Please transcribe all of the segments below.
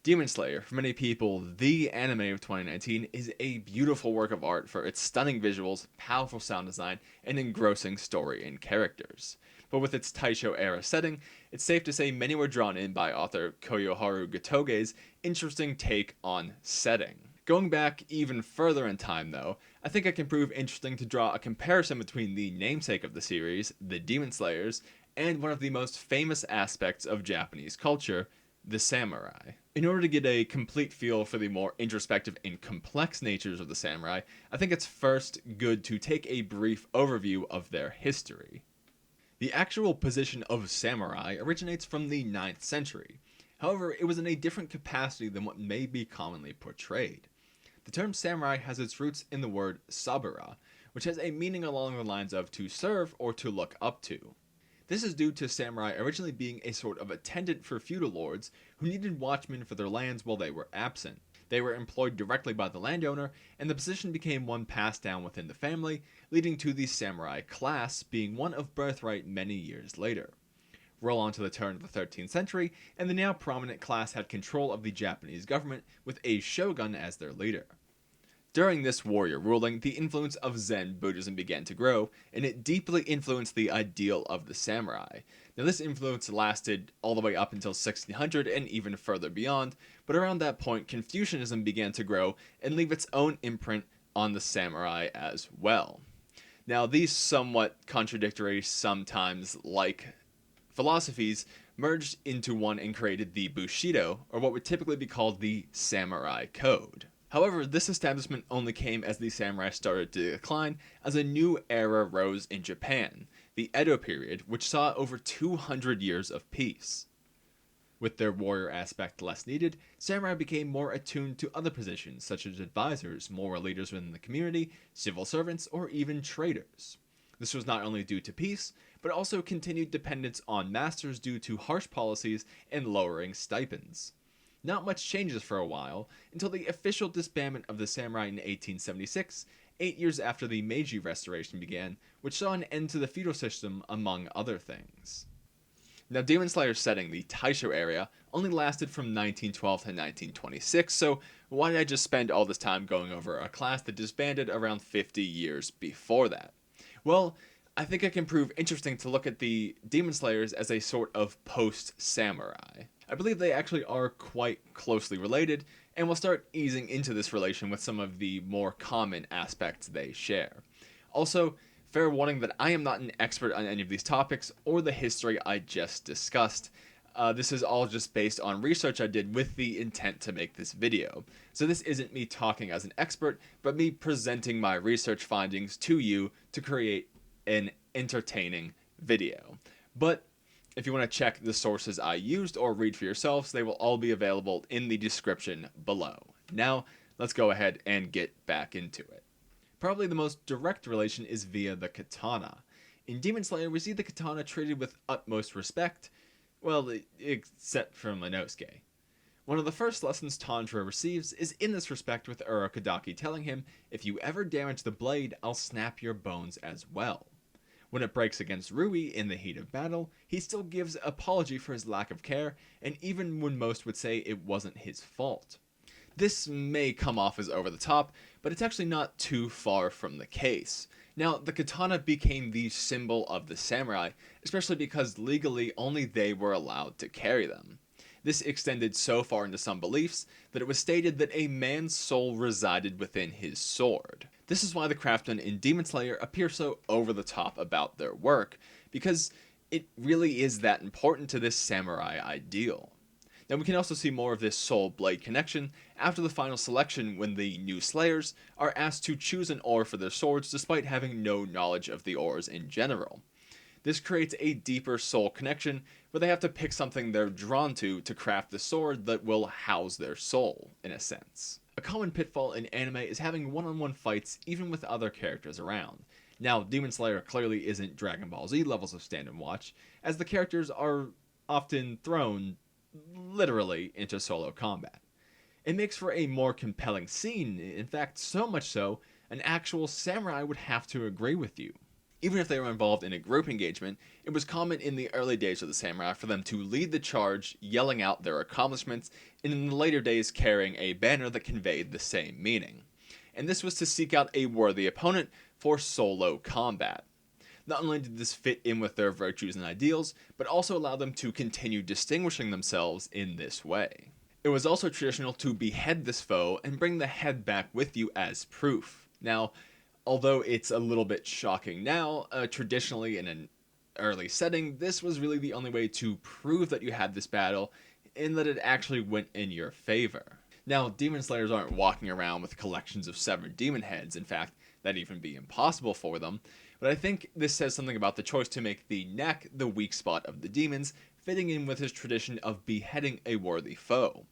Demon Slayer, for many people, the anime of 2019, is a beautiful work of art for its stunning visuals, powerful sound design, and engrossing story and characters. But with its Taisho era setting, it's safe to say many were drawn in by author Koyoharu Gotoge's interesting take on setting. Going back even further in time, though, I think it can prove interesting to draw a comparison between the namesake of the series, the Demon Slayers, and one of the most famous aspects of Japanese culture, the samurai. In order to get a complete feel for the more introspective and complex natures of the samurai, I think it's first good to take a brief overview of their history. The actual position of samurai originates from the 9th century. However, it was in a different capacity than what may be commonly portrayed. The term samurai has its roots in the word sabura, which has a meaning along the lines of to serve or to look up to. This is due to samurai originally being a sort of attendant for feudal lords who needed watchmen for their lands while they were absent. They were employed directly by the landowner, and the position became one passed down within the family, leading to the samurai class being one of birthright many years later. Roll on to the turn of the 13th century, and the now prominent class had control of the Japanese government, with a shogun as their leader. During this warrior ruling, the influence of Zen Buddhism began to grow, and it deeply influenced the ideal of the samurai. Now, this influence lasted all the way up until 1600 and even further beyond, but around that point, Confucianism began to grow and leave its own imprint on the samurai as well. Now, these somewhat contradictory, sometimes like philosophies merged into one and created the Bushido, or what would typically be called the Samurai Code. However, this establishment only came as the samurai started to decline as a new era rose in Japan, the Edo period, which saw over 200 years of peace. With their warrior aspect less needed, samurai became more attuned to other positions such as advisors, moral leaders within the community, civil servants, or even traders. This was not only due to peace, but also continued dependence on masters due to harsh policies and lowering stipends. Not much changes for a while, until the official disbandment of the samurai in 1876, 8 years after the Meiji Restoration began, which saw an end to the feudal system, among other things. Now, Demon Slayer's setting, the Taisho area, only lasted from 1912 to 1926, so why did I just spend all this time going over a class that disbanded around 50 years before that? Well, I think it can prove interesting to look at the Demon Slayers as a sort of post-samurai. I believe they actually are quite closely related, and we'll start easing into this relation with some of the more common aspects they share. Also, fair warning that I am not an expert on any of these topics or the history I just discussed. This is all just based on research I did with the intent to make this video. So this isn't me talking as an expert, but me presenting my research findings to you to create an entertaining video. But if you want to check the sources I used or read for yourselves, they will all be available in the description below. Now, let's go ahead and get back into it. Probably the most direct relation is via the katana. In Demon Slayer, we see the katana treated with utmost respect, well, except from Inosuke. One of the first lessons Tanjiro receives is in this respect, with Urokodaki telling him, "If you ever damage the blade, I'll snap your bones as well." When it breaks against Rui in the heat of battle, he still gives apology for his lack of care, and even when most would say it wasn't his fault. This may come off as over the top, but it's actually not too far from the case. Now, the katana became the symbol of the samurai, especially because legally only they were allowed to carry them. This extended so far into some beliefs that it was stated that a man's soul resided within his sword. This is why the craftsmen in Demon Slayer appear so over the top about their work, because it really is that important to this samurai ideal. Now, we can also see more of this soul-blade connection after the final selection, when the new Slayers are asked to choose an ore for their swords despite having no knowledge of the ores in general. This creates a deeper soul connection where they have to pick something they're drawn to craft the sword that will house their soul, in a sense. A common pitfall in anime is having one-on-one fights even with other characters around. Now, Demon Slayer clearly isn't Dragon Ball Z levels of stand and watch, as the characters are often thrown, literally, into solo combat. It makes for a more compelling scene, in fact so much so, an actual samurai would have to agree with you. Even if they were involved in a group engagement, it was common in the early days of the samurai for them to lead the charge, yelling out their accomplishments, and in the later days carrying a banner that conveyed the same meaning. And this was to seek out a worthy opponent for solo combat. Not only did this fit in with their virtues and ideals, but also allowed them to continue distinguishing themselves in this way. It was also traditional to behead this foe and bring the head back with you as proof. Now, although it's a little bit shocking now, traditionally in an early setting, this was really the only way to prove that you had this battle and that it actually went in your favor. Now, demon slayers aren't walking around with collections of severed demon heads. In fact, that'd even be impossible for them. But I think this says something about the choice to make the neck the weak spot of the demons, fitting in with his tradition of beheading a worthy foe.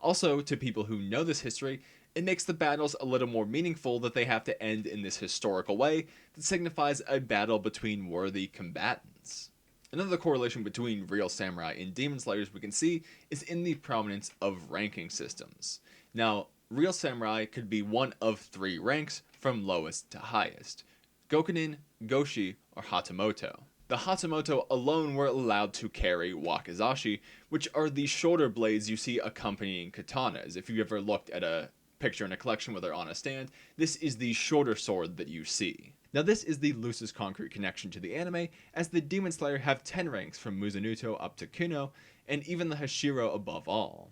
Also, to people who know this history, it makes the battles a little more meaningful that they have to end in this historical way that signifies a battle between worthy combatants. Another correlation between real samurai and demon slayers we can see is in the prominence of ranking systems. Now, real samurai could be one of 3 ranks from lowest to highest: Gokunin, Goshi, or Hatamoto. The Hatamoto alone were allowed to carry wakizashi, which are the shorter blades you see accompanying katanas. If you've ever looked at a picture in a collection where they're on a stand, this is the shorter sword that you see. Now this is the loosest concrete connection to the anime, as the Demon Slayer have 10 ranks from Muzanuto up to Kuno, and even the Hashiro above all.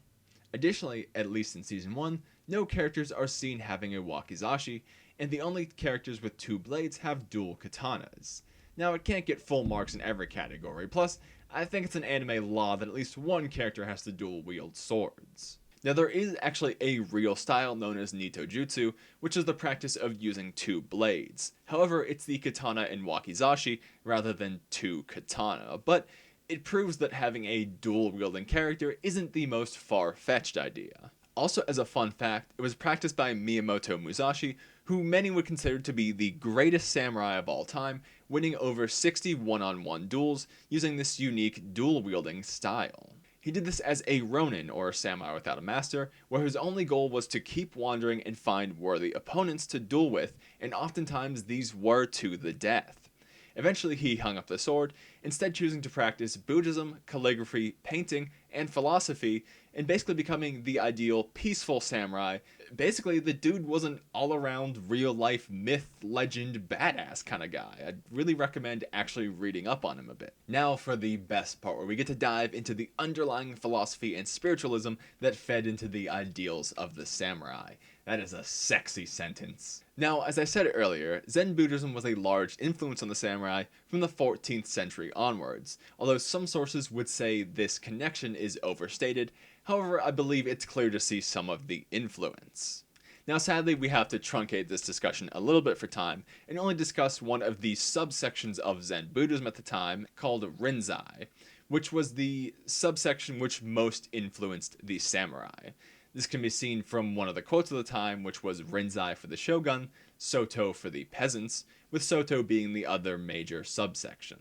Additionally, at least in Season 1, no characters are seen having a wakizashi, and the only characters with 2 blades have dual katanas. Now, it can't get full marks in every category, plus, I think it's an anime law that at least one character has to dual wield swords. Now, there is actually a real style known as Nito Jutsu, which is the practice of using 2 blades. However, it's the katana and wakizashi rather than 2 katana, but it proves that having a dual wielding character isn't the most far-fetched idea. Also, as a fun fact, it was practiced by Miyamoto Musashi, who many would consider to be the greatest samurai of all time, winning over 60 one-on-one duels using this unique dual-wielding style. He did this as a ronin, or a samurai without a master, where his only goal was to keep wandering and find worthy opponents to duel with, and oftentimes these were to the death. Eventually he hung up the sword, instead choosing to practice Buddhism, calligraphy, painting, and philosophy, and basically becoming the ideal peaceful samurai. Basically, the dude was an all-around real-life myth, legend, badass kind of guy. I'd really recommend actually reading up on him a bit. Now for the best part, where we get to dive into the underlying philosophy and spiritualism that fed into the ideals of the samurai. That is a sexy sentence. Now, as I said earlier, Zen Buddhism was a large influence on the samurai from the 14th century onwards, although some sources would say this connection is overstated. However, I believe it's clear to see some of the influence. Now, sadly, we have to truncate this discussion a little bit for time, and only discuss one of the subsections of Zen Buddhism at the time, called Rinzai, which was the subsection which most influenced the samurai. This can be seen from one of the quotes of the time, which was Rinzai for the shogun, Soto for the peasants, with Soto being the other major subsection.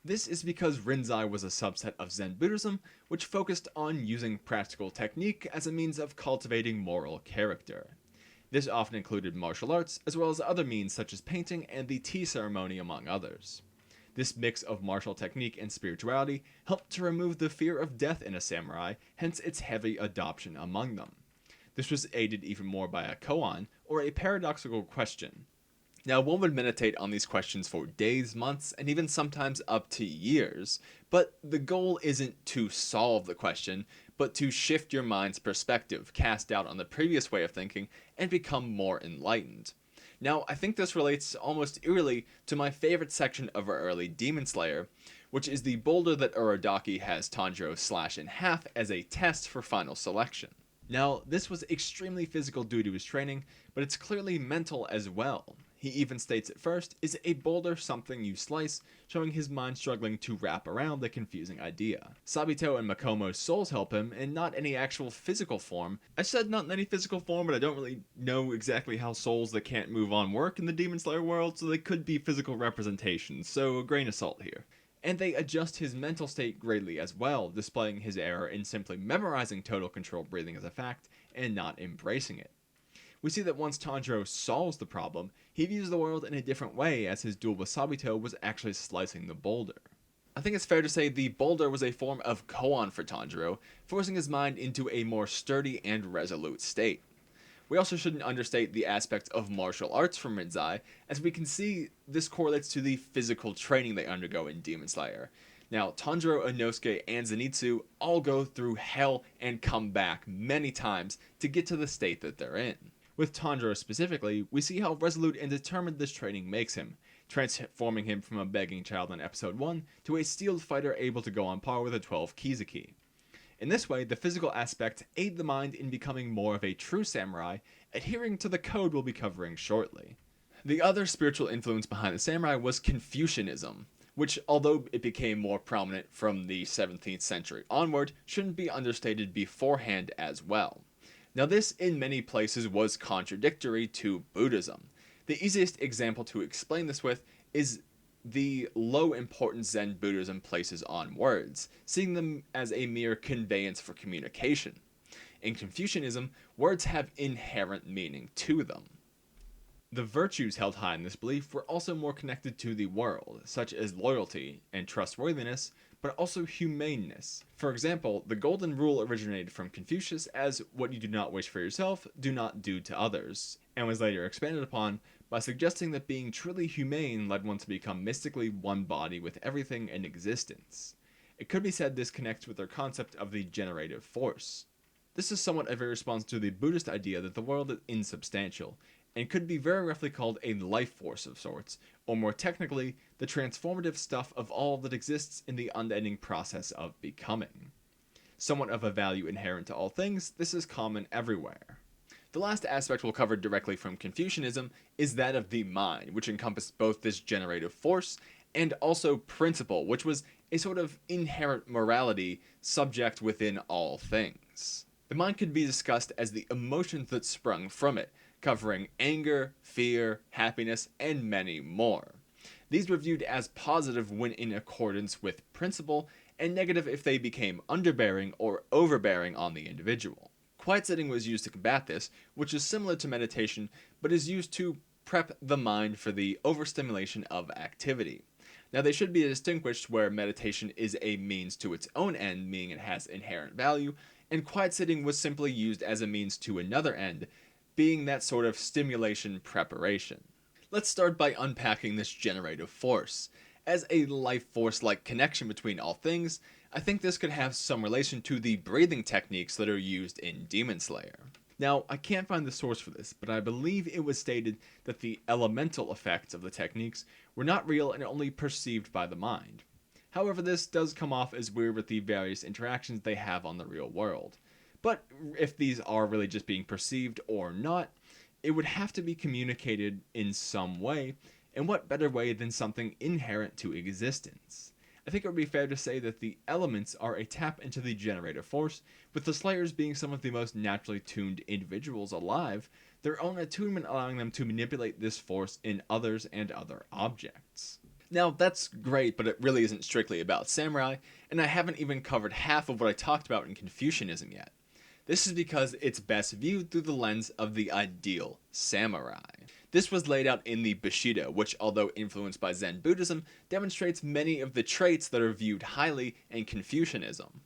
This is because Rinzai was a subset of Zen Buddhism, which focused on using practical technique as a means of cultivating moral character. This often included martial arts, as well as other means such as painting and the tea ceremony, among others. This mix of martial technique and spirituality helped to remove the fear of death in a samurai, hence its heavy adoption among them. This was aided even more by a koan, or a paradoxical question. Now, one would meditate on these questions for days, months, and even sometimes up to years, but the goal isn't to solve the question, but to shift your mind's perspective, cast doubt on the previous way of thinking, and become more enlightened. Now, I think this relates almost eerily to my favorite section of our early Demon Slayer, which is the boulder that Urodaki has Tanjiro slash in half as a test for final selection. Now, this was extremely physical due to his training, but it's clearly mental as well. He even states at first, is a boulder something you slice, showing his mind struggling to wrap around the confusing idea. Sabito and Makomo's souls help him, and not any actual physical form. I said not in any physical form, but I don't really know exactly how souls that can't move on work in the Demon Slayer world, so they could be physical representations, so a grain of salt here. And they adjust his mental state greatly as well, displaying his error in simply memorizing total control breathing as a fact, and not embracing it. We see that once Tanjiro solves the problem, he views the world in a different way, as his duel with Sabito was actually slicing the boulder. I think it's fair to say the boulder was a form of koan for Tanjiro, forcing his mind into a more sturdy and resolute state. We also shouldn't understate the aspect of martial arts from Rinzai, as we can see this correlates to the physical training they undergo in Demon Slayer. Now, Tanjiro, Inosuke, and Zenitsu all go through hell and come back many times to get to the state that they're in. With Tanjiro specifically, we see how resolute and determined this training makes him, transforming him from a begging child in episode 1 to a steeled fighter able to go on par with a 12 Kizuki. In this way, the physical aspects aid the mind in becoming more of a true samurai, adhering to the code we'll be covering shortly. The other spiritual influence behind the samurai was Confucianism, which, although it became more prominent from the 17th century onward, shouldn't be understated beforehand as well. Now, this in many places was contradictory to Buddhism. The easiest example to explain this with is the low importance Zen Buddhism places on words, seeing them as a mere conveyance for communication. In Confucianism, words have inherent meaning to them. The virtues held high in this belief were also more connected to the world, such as loyalty and trustworthiness, but also humaneness. For example, the golden rule originated from Confucius as what you do not wish for yourself, do not do to others, and was later expanded upon by suggesting that being truly humane led one to become mystically one body with everything in existence. It could be said this connects with their concept of the generative force. This is somewhat of a response to the Buddhist idea that the world is insubstantial, and could be very roughly called a life force of sorts, or more technically, the transformative stuff of all that exists in the unending process of becoming. Somewhat of a value inherent to all things, this is common everywhere. The last aspect we'll cover directly from Confucianism is that of the mind, which encompassed both this generative force and also principle, which was a sort of inherent morality subject within all things. The mind could be discussed as the emotions that sprung from it, covering anger, fear, happiness, and many more. These were viewed as positive when in accordance with principle, and negative if they became underbearing or overbearing on the individual. Quiet sitting was used to combat this, which is similar to meditation, but is used to prep the mind for the overstimulation of activity. Now, they should be distinguished where meditation is a means to its own end, meaning it has inherent value, and quiet sitting was simply used as a means to another end, being that sort of stimulation preparation. Let's start by unpacking this generative force. As a life force-like connection between all things, I think this could have some relation to the breathing techniques that are used in Demon Slayer. Now, I can't find the source for this, but I believe it was stated that the elemental effects of the techniques were not real and only perceived by the mind. However, this does come off as weird with the various interactions they have on the real world. But if these are really just being perceived or not, it would have to be communicated in some way, and what better way than something inherent to existence? I think it would be fair to say that the elements are a tap into the generative force, with the Slayers being some of the most naturally tuned individuals alive, their own attunement allowing them to manipulate this force in others and other objects. Now, that's great, but it really isn't strictly about samurai, and I haven't even covered half of what I talked about in Confucianism yet. This is because it's best viewed through the lens of the ideal samurai. This was laid out in the Bushido, which, although influenced by Zen Buddhism, demonstrates many of the traits that are viewed highly in Confucianism.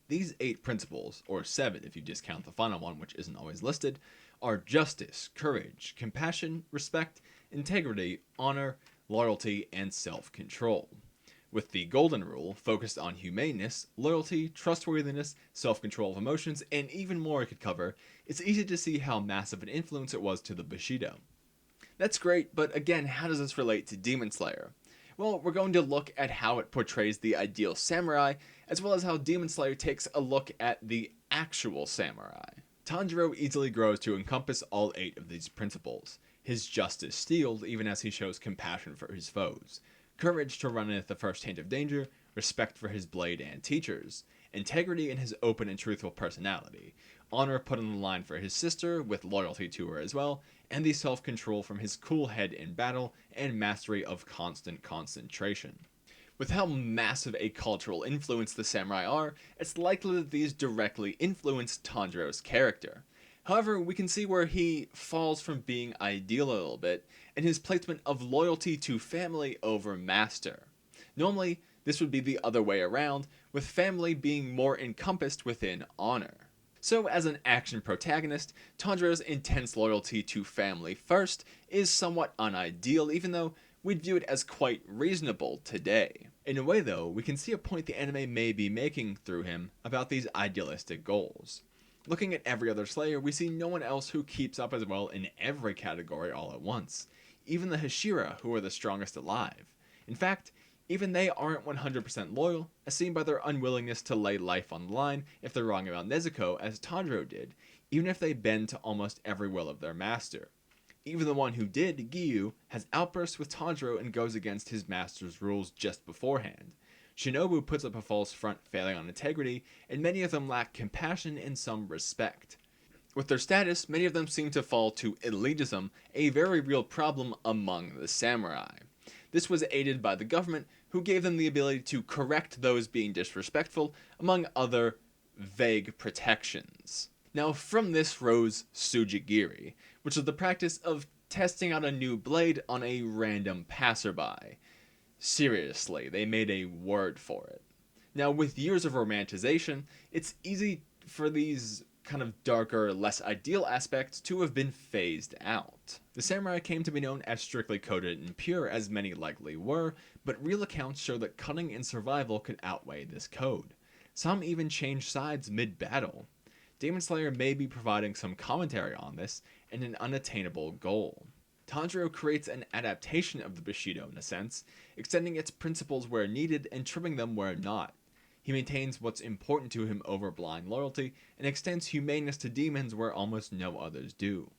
These 8 principles, or 7 if you discount the final one, which isn't always listed, are justice, courage, compassion, respect, integrity, honor, loyalty, and self-control. With the golden rule focused on humaneness, loyalty, trustworthiness, self-control of emotions, and even more it could cover, it's easy to see how massive an influence it was to the Bushido. That's great, but again, how does this relate to Demon Slayer? Well, we're going to look at how it portrays the ideal samurai, as well as how Demon Slayer takes a look at the actual samurai. Tanjiro easily grows to encompass all 8 of these principles. His justice steeled even as he shows compassion for his foes, courage to run in at the first hint of danger, respect for his blade and teachers, integrity in his open and truthful personality, honor put on the line for his sister with loyalty to her as well, and the self-control from his cool head in battle and mastery of constant concentration. With how massive a cultural influence the samurai are, it's likely that these directly influenced Tanjiro's character. However, we can see where he falls from being ideal a little bit in his placement of loyalty to family over master. Normally, this would be the other way around, with family being more encompassed within honor. So, as an action protagonist, Tanjiro's intense loyalty to family first is somewhat unideal, even though we'd view it as quite reasonable today. In a way, though, we can see a point the anime may be making through him about these idealistic goals. Looking at every other Slayer, we see no one else who keeps up as well in every category all at once. Even the Hashira, who are the strongest alive. In fact, even they aren't 100% loyal, as seen by their unwillingness to lay life on the line if they're wrong about Nezuko, as Tanjiro did, even if they bend to almost every will of their master. Even the one who did, Giyu, has outbursts with Tanjiro and goes against his master's rules just beforehand. Shinobu puts up a false front, failing on integrity, and many of them lack compassion in some respect. With their status, many of them seem to fall to elitism, a very real problem among the samurai. This was aided by the government, who gave them the ability to correct those being disrespectful, among other vague protections. Now, from this rose Sujigiri, which is the practice of testing out a new blade on a random passerby. Seriously, they made a word for it. Now, with years of romanticization, it's easy for these kind of darker, less ideal aspects to have been phased out. The samurai came to be known as strictly coded and pure, as many likely were, but real accounts show that cunning and survival could outweigh this code. Some even changed sides mid-battle. Demon Slayer may be providing some commentary on this and an unattainable goal. Tanjiro creates an adaptation of the Bushido in a sense, extending its principles where needed and trimming them where not. He maintains what's important to him over blind loyalty, and extends humaneness to demons where almost no others do.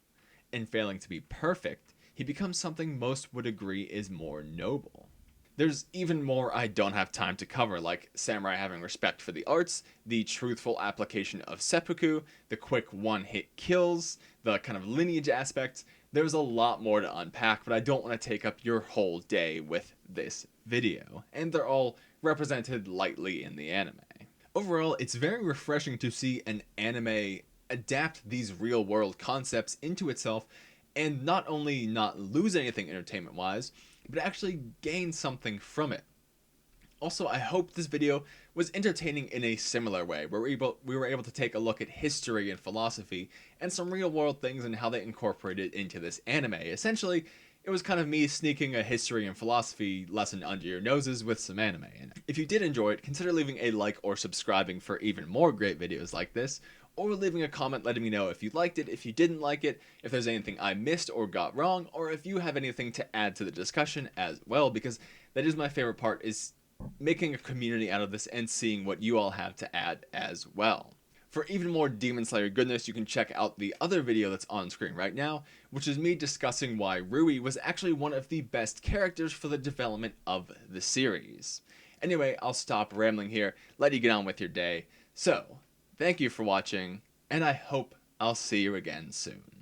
In failing to be perfect, he becomes something most would agree is more noble. There's even more I don't have time to cover, like samurai having respect for the arts, the truthful application of seppuku, the quick one-hit kills, the kind of lineage aspects. There's a lot more to unpack, but I don't want to take up your whole day with this video, and they're all represented lightly in the anime. Overall, it's very refreshing to see an anime adapt these real-world concepts into itself, and not only not lose anything entertainment-wise, but actually gain something from it. Also, I hope this video was entertaining in a similar way, where we were able to take a look at history and philosophy, and some real-world things and how they incorporated into this anime. Essentially, it was kind of me sneaking a history and philosophy lesson under your noses with some anime. And if you did enjoy it, consider leaving a like or subscribing for even more great videos like this, or leaving a comment letting me know if you liked it, if you didn't like it, if there's anything I missed or got wrong, or if you have anything to add to the discussion as well, because that is my favorite part, is making a community out of this and seeing what you all have to add as well. For even more Demon Slayer goodness, you can check out the other video that's on screen right now, which is me discussing why Rui was actually one of the best characters for the development of the series. Anyway, I'll stop rambling here, let you get on with your day. So, thank you for watching, and I hope I'll see you again soon.